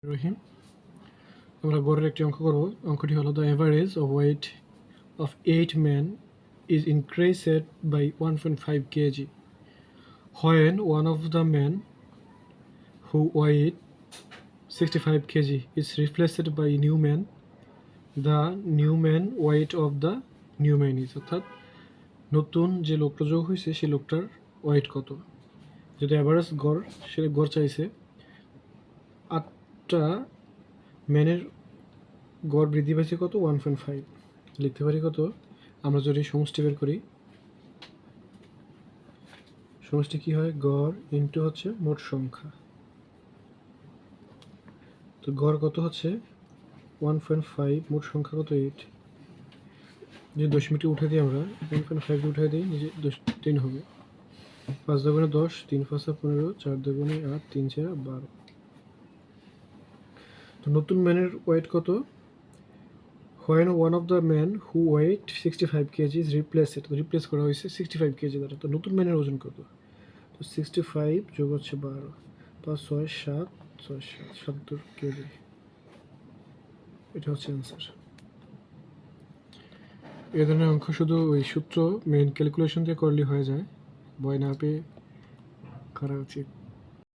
রহিম আমরা গড়ের একটি অঙ্ক করব। অঙ্কটি হলো the average of weight of 8 men is increased by 1.5 kg when one of the men who weighed 65 kg is replaced by new man. The new man weight of the new man is, অর্থাৎ নতুন যে লোকটা যোগ হয়েছে সেই লোকটার wait কত। যদি অ্যাভারেজ গড়, সে গড় চাইছে 8টা ম্যানের গড় বৃদ্ধি পাইছে কত, 1.5। লিখতে পারি কত, আমরা যদি সমষ্টি বের করি, সমষ্টি কি হয়, গড় ইন্টু হচ্ছে মোট সংখ্যা। তো গড় কত হচ্ছে 1.5, মোট সংখ্যা কত 8। যদি দশমিকটি উঠে দিই, আমরা 1.5 উঠে দিই, নিজে 3 হবে। 5 দুগুণে 10, 3 5 15, 4 দুগুণে 8, 3 4 12। তো নতুন ম্যানের ওয়েট কত, when one of the men who weighed 65 kg is replace করা হয়েছে 65 কেজি দ্বারা। তো নতুন ম্যানের ওজন কত, তো 65 যোগ হচ্ছে 12, 5 6 7 6 70 কেজি। এটা হচ্ছে অ্যান্সার। এ ধরনের অঙ্ক শুধু ওই সূত্র মেইন ক্যালকুলেশন দিয়ে করলে হয়ে যায়, ভয় না পেয়ে করা উচিত।